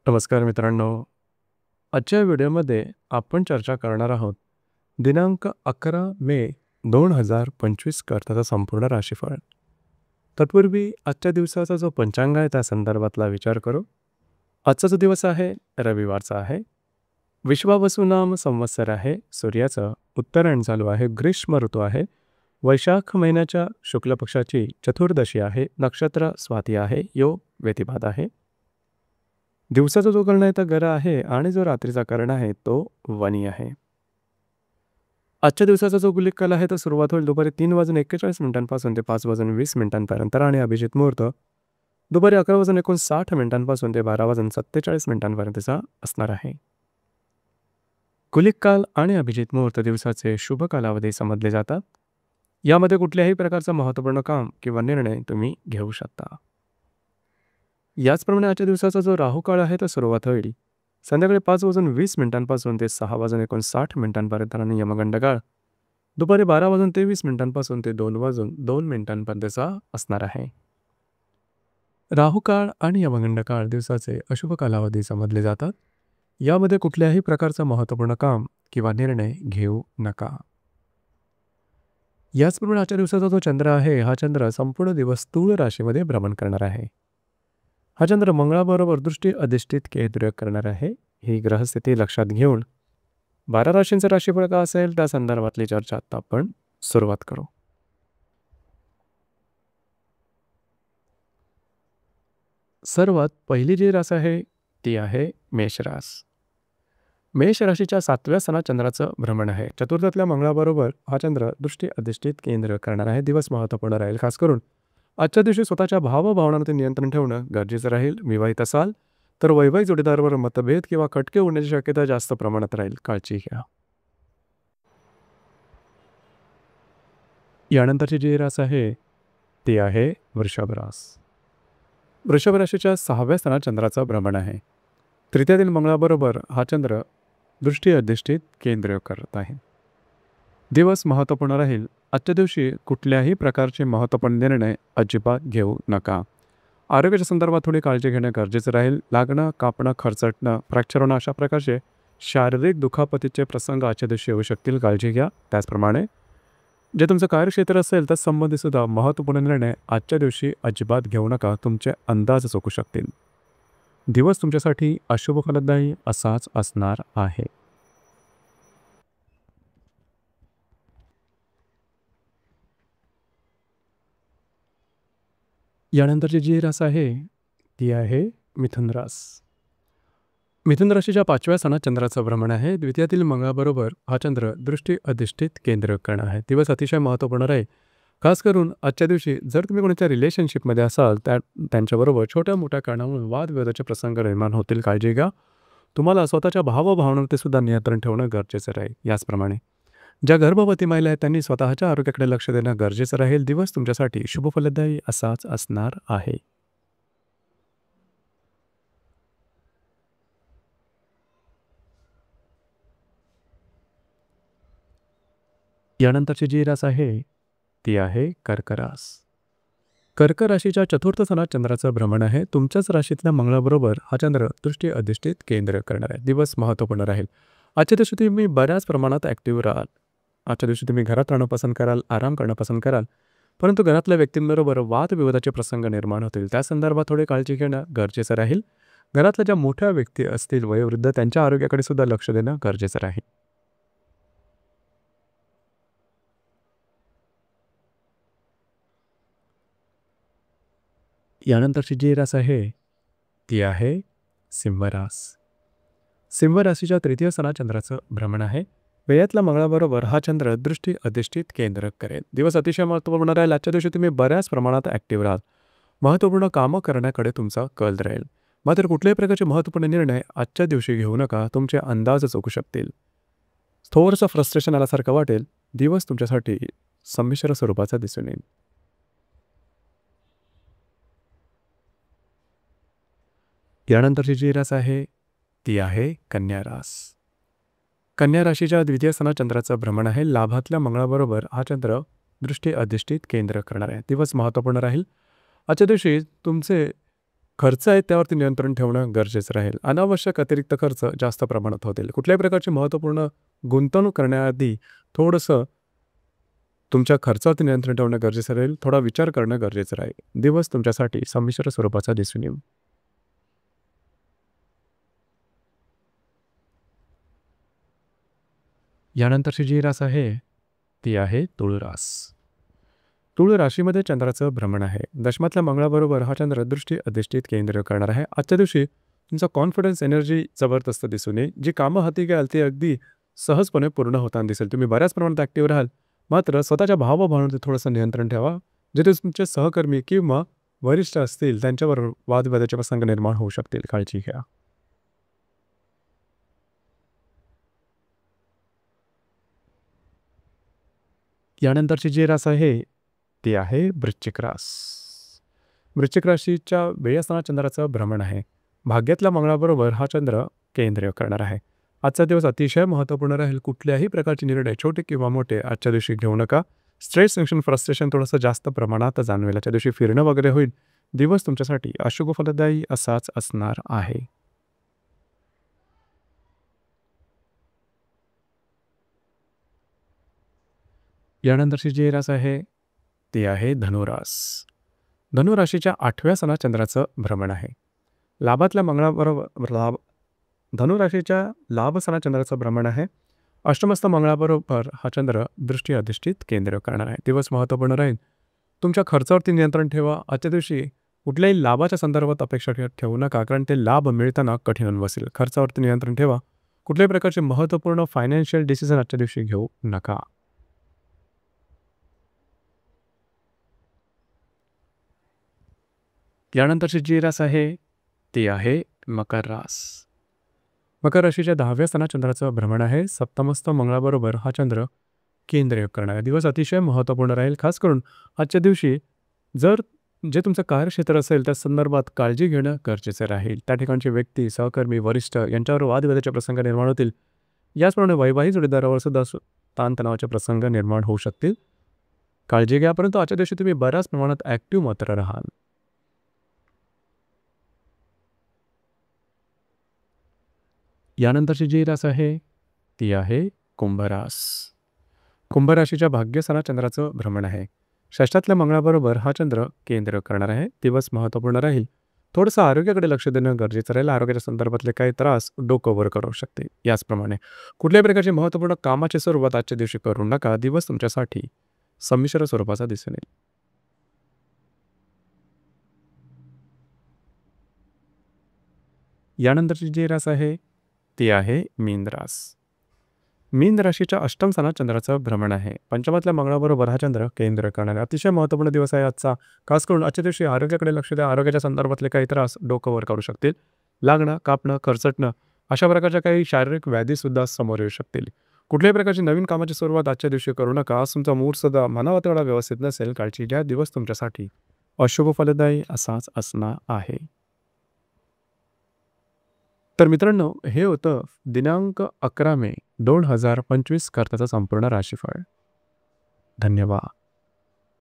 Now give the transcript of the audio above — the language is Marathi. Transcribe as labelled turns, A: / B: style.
A: नमस्कार मित्रांनो. आजच्या व्हिडिओमध्ये आपण चर्चा करणार आहोत दिनांक 11 मे 2025 करताचा संपूर्ण राशीफळ. तत्पूर्वी आजच्या दिवसाचा जो पंचांग आहे त्या संदर्भातला विचार करू. आजचा जो दिवस आहे रविवारचा आहे. विश्वावसुनाम संवत्सर आहे. सूर्याचं उत्तरायण चालू आहे. ग्रीष्म ऋतू आहे. वैशाख महिन्याच्या शुक्ल पक्षाची चतुर्दशी आहे. नक्षत्र स्वाती आहे. योग व्यतिपात आहे. दिवसाचा जो कर्ण आहे तो गर आहे आणि जो रात्रीचा कर्ण आहे तो वनी आहे. आजच्या दिवसाचा जो गुलिक काल आहे तो सुरुवात होईल दुपारी 3:41 ते 5:20 आणि अभिजित मुहूर्त दुपारी 11:59 ते 12:47 असणार आहे. गुलिक काल आणि अभिजित मुहूर्त दिवसाचे शुभ कालावधी समजले जातात. यामध्ये कुठल्याही प्रकारचं महत्त्वपूर्ण काम किंवा निर्णय तुम्ही घेऊ शकता. याचप्रमाणे आजच्या दिवसाचा जो राहू काळ आहे तो सुरुवात होईल संध्याकाळी 5:20 ते 6:59 आणि यमगंड काळ दुपारी 12:23 ते 2:02 असणार आहे. राहू काळ आणि यमगंड काळ दिवसाचे अशुभ कालावधी समजले जातात. यामध्ये कुठल्याही प्रकारचं महत्त्वपूर्ण काम किंवा निर्णय घेऊ नका. याचप्रमाणे आजच्या दिवसाचा जो चंद्र आहे हा चंद्र संपूर्ण दिवस तूळ राशीमध्ये भ्रमण करणार आहे. हा चंद्र मंगळाबरोबर दृष्टी अधिष्ठित केंद्र करणार आहे. ही ग्रहस्थिती लक्षात घेऊन 12 राशींचं राशीफळ का असेल त्या संदर्भातली चर्चा आता आपण सुरुवात करू. सर्वात पहिली जी रास आहे ती आहे मेषरास. मेष राशीच्या 7व्या स्थानात चंद्राचं भ्रमण आहे. चतुर्थातल्या मंगळाबरोबर हा चंद्र दृष्टी अधिष्ठित केंद्र करणार आहे. दिवस महत्त्वपूर्ण राहील. खास करून आजच्या दिवशी स्वतःच्या भावभावनांवरती नियंत्रण ठेवणं गरजेचं राहील. विवाहित असाल तर वैवाहिक जोडीदारावर मतभेद किंवा खटके होण्याची शक्यता जास्त प्रमाणात राहील. काळजी घ्या. यानंतरची जी रास आहे ती आहे वृषभ रास. वृषभ राशीच्या 6व्या स्थानात चंद्राचं भ्रमण आहे. तृतीयातील मंगळाबरोबर हा चंद्र दृष्टी अधिष्ठित केंद्र करत आहे. दिवस महत्त्वपूर्ण राहील. आजच्या दिवशी कुठल्याही प्रकारचे महत्त्वपूर्ण निर्णय अजिबात घेऊ नका. आरोग्याच्या संदर्भात थोडी काळजी घेणं गरजेचं राहील. लागणं, कापणं, खरचटणं, फ्रॅक्चर होणं अशा प्रकारचे शारीरिक दुखापतीचे प्रसंग आजच्या दिवशी येऊ शकतील. काळजी घ्या. त्याचप्रमाणे जे तुमचं कार्यक्षेत्र असेल त्या संबंधी सुद्धा महत्त्वपूर्ण निर्णय आजच्या दिवशी अजिबात घेऊ नका. तुमचे अंदाज चुकू शकतील. दिवस तुमच्यासाठी अशुभ फलदायी असाच असणार आहे. यानंतरची जी रास आहे ती आहे मिथुन रास. मिथुन राशीच्या 5व्या स्थानात चंद्राचं भ्रमण आहे. द्वितीयातील मंगळाबरोबर हा चंद्र दृष्टी अधिष्ठित केंद्र करणार आहे. दिवस अतिशय महत्त्वपूर्ण राहील. खास करून आजच्या दिवशी जर तुम्ही कोणत्या रिलेशनशिपमध्ये असाल त्यांच्याबरोबर छोट्या मोठ्या कारणामुळे वादविवादाचे प्रसंग निर्माण होतील. काळजी घ्या. तुम्हाला स्वतःच्या भावभावनांवरती सुद्धा नियंत्रण ठेवणं गरजेचं राहील. याचप्रमाणे ज्या गर्भवती महिला आहेत त्यांनी स्वतःच्या आरोग्याकडे लक्ष देणं गरजेचं राहील. दिवस तुमच्यासाठी शुभ फलदायी असाच असणार आहे. यानंतरची जी रास आहे ती आहे कर्क रास. कर्क राशीच्या 4थ्या स्थानात चंद्राचं भ्रमण आहे. तुमच्याच राशीतल्या मंगळाबरोबर हा चंद्र दृष्टी अधिष्ठित केंद्र करणार आहे. दिवस महत्त्वपूर्ण राहील. आजच्या दिवशी तुम्ही बऱ्याच प्रमाणात ॲक्टिव्ह राहाल. आजच्या दिवशी तुम्ही घरात राहणं पसंत कराल, आराम करणं पसंत कराल, परंतु घरातल्या व्यक्तींबरोबर वादविवादाचे प्रसंग निर्माण होतील. त्या संदर्भात थोडी काळजी घेणं गरजेचं राहील. घरातल्या ज्या मोठ्या व्यक्ती असतील वयोवृद्ध त्यांच्या आरोग्याकडे सुद्धा लक्ष देणं गरजेचं राहील. यानंतरची जी रास आहे ती आहे सिंह रास. सिंह राशीच्या 3य स्थानात चंद्राचं भ्रमण आहे. व्ययातल्या मंगळाबरोबर हा चंद्र दृष्टी अधिष्ठित केंद्र करेल. दिवस अतिशय महत्त्वपूर्ण राहील. आजच्या दिवशी तुम्ही बऱ्याच प्रमाणात ॲक्टिव्ह राहाल. महत्त्वपूर्ण कामं करण्याकडे तुमचा कल राहील. मात्र कुठल्याही प्रकारचे महत्त्वपूर्ण निर्णय आजच्या दिवशी घेऊ नका. तुमचे अंदाज चुकू शकतील. थोडंसं फ्रस्ट्रेशन आल्यासारखं वाटेल. दिवस तुमच्यासाठी संमिश्र स्वरूपाचा दिसून येईल. यानंतरची जी रास आहे ती आहे कन्या रास. कन्या राशीच्या 2य स्थानात चंद्राचं भ्रमण आहे. लाभातल्या मंगळाबरोबर हा चंद्र दृष्टी अधिष्ठित केंद्र करणार आहे. दिवस महत्त्वपूर्ण राहील. आजच्या दिवशी तुमचे खर्च आहे त्यावरती नियंत्रण ठेवणं गरजेचं राहील. अनावश्यक अतिरिक्त खर्च जास्त प्रमाणात होतील. कुठल्याही प्रकारची महत्त्वपूर्ण गुंतवणूक करण्याआधी थोडंसं तुमच्या खर्चावरती नियंत्रण ठेवणं गरजेचं राहील. थोडा विचार करणं गरजेचं राहील. दिवस तुमच्यासाठी संमिश्र स्वरूपाचा दिसून येईल. यानंतरची जी रास आहे ती आहे तुळ रास. तुळ राशीमध्ये चंद्राचं भ्रमण आहे. दशमातल्या मंगळाबरोबर हा चंद्र दृष्टी अधिष्ठित केंद्र करणार आहे. आजच्या दिवशी तुमचा कॉन्फिडन्स एनर्जी जबरदस्त दिसून येईल. जी कामं हाती घ्याल ती अगदी सहजपणे पूर्ण होताना दिसेल. तुम्ही बऱ्याच प्रमाणात ॲक्टिव्ह राहाल. मात्र स्वतःच्या भावभावनावरती थोडंसं नियंत्रण ठेवा. जे तुमचे सहकर्मी किंवा वरिष्ठ असतील त्यांच्याबरोबर वादविवादाचे प्रसंग निर्माण होऊ शकतील. काळजी घ्या. यानंतरची जी रास आहे ती आहे वृश्चिक रास. वृश्चिक राशीच्या वेळी असताना चंद्राचं भ्रमण आहे. भाग्यातल्या मंगळाबरोबर हा चंद्र केंद्र करणार आहे. आजचा दिवस अतिशय महत्त्वपूर्ण राहील. कुठल्याही प्रकारचे निर्णय छोटे किंवा मोठे आजच्या दिवशी घेऊ नका. स्ट्रेस, टेन्शन, फ्रस्ट्रेशन थोडंसं जास्त प्रमाणात जाणवेल. आजच्या दिवशी फिरणं वगैरे होईल. दिवस तुमच्यासाठी अशुभ फलदायी असाच असणार आहे. यानंतरची जी रास आहे ती आहे धनुरास. धनुराशीच्या 8व्या सणात चंद्राचं भ्रमण आहे. लाभातल्या मंगळाबरोबर धनुराशीच्या लाभ सणात चंद्राचं भ्रमण आहे. अष्टमस्थ मंगळाबरोबर हा चंद्र दृष्टी अधिष्ठित केंद्र करणार आहे. दिवस महत्त्वपूर्ण राहील. तुमच्या खर्चावरती नियंत्रण ठेवा. आजच्या दिवशी कुठल्याही लाभाच्या संदर्भात अपेक्षा ठेवू नका, कारण ते लाभ मिळताना कठीण बसेल. खर्चावरती नियंत्रण ठेवा. कुठल्याही प्रकारचे महत्त्वपूर्ण फायनान्शियल डिसिजन आजच्या दिवशी घेऊ नका. यानंतरची जी रास आहे ती आहे मकर रास. मकर राशीच्या 10व्या स्थानात चंद्राचं भ्रमण आहे. सप्तमस्थ मंगळाबरोबर हा चंद्र केंद्र करणार आहे. दिवस अतिशय महत्त्वपूर्ण राहील. खास करून आजच्या दिवशी जर जे तुमचं कार्यक्षेत्र असेल त्या संदर्भात काळजी घेणं गरजेचं राहील. त्या ठिकाणचे व्यक्ती, सहकर्मी, वरिष्ठ यांच्यावर वादविवादाचे प्रसंग निर्माण होतील. याचप्रमाणे वैवाहिक जोडीदारावर सुद्धा ताणतणावाचे प्रसंग निर्माण होऊ शकतील. काळजी घ्या. परंतु आजच्या दिवशी तुम्ही बऱ्याच प्रमाणात ॲक्टिव्ह मात्र राहाल. यानंतरची जी रास आहे ती आहे कुंभरास. कुंभराशीच्या भाग्यस्थानात चंद्राचं भ्रमण आहे. षष्ठातल्या मंगळाबरोबर हा चंद्र केंद्र करणार आहे. दिवस महत्त्वपूर्ण राहील. थोडंसं आरोग्याकडे लक्ष देणं गरजेचं राहील. आरोग्याच्या संदर्भातले काही त्रास डोकं वर करू शकते. याचप्रमाणे कुठल्याही प्रकारची महत्त्वपूर्ण कामाची सुरुवात आजच्या दिवशी करू नका. दिवस तुमच्यासाठी संमिश्र स्वरूपाचा दिसून येईल. यानंतरची जी रास आहे ती आहे मीन रास. मीन राशीच्या अष्टम स्थानात चंद्राचं भ्रमण आहे. पंचमातल्या मंगळाबरोबर हा चंद्र केंद्र करणार आहे. अतिशय महत्त्वपूर्ण दिवस आहे आजचा. खास करून आजच्या दिवशी आरोग्याकडे लक्ष द्या. आरोग्याच्या संदर्भातले काही त्रास डोकं वर काढू शकतील. लागणं, कापणं, खरचटणं अशा प्रकारच्या काही शारीरिक व्याधीसुद्धा समोर येऊ शकतील. कुठल्याही प्रकारची नवीन कामाची सुरुवात आजच्या दिवशी करू नका. आज तुमचा मूडसुद्धा मनावा तेवढा व्यवस्थित नसेल. काळजी घ्या. दिवस तुमच्यासाठी अशुभ फलदायी असाच असणार आहे. तर मित्रांनो, हे होतं दिनांक 11 मे 2025 करताचं संपूर्ण राशीफळ. धन्यवाद.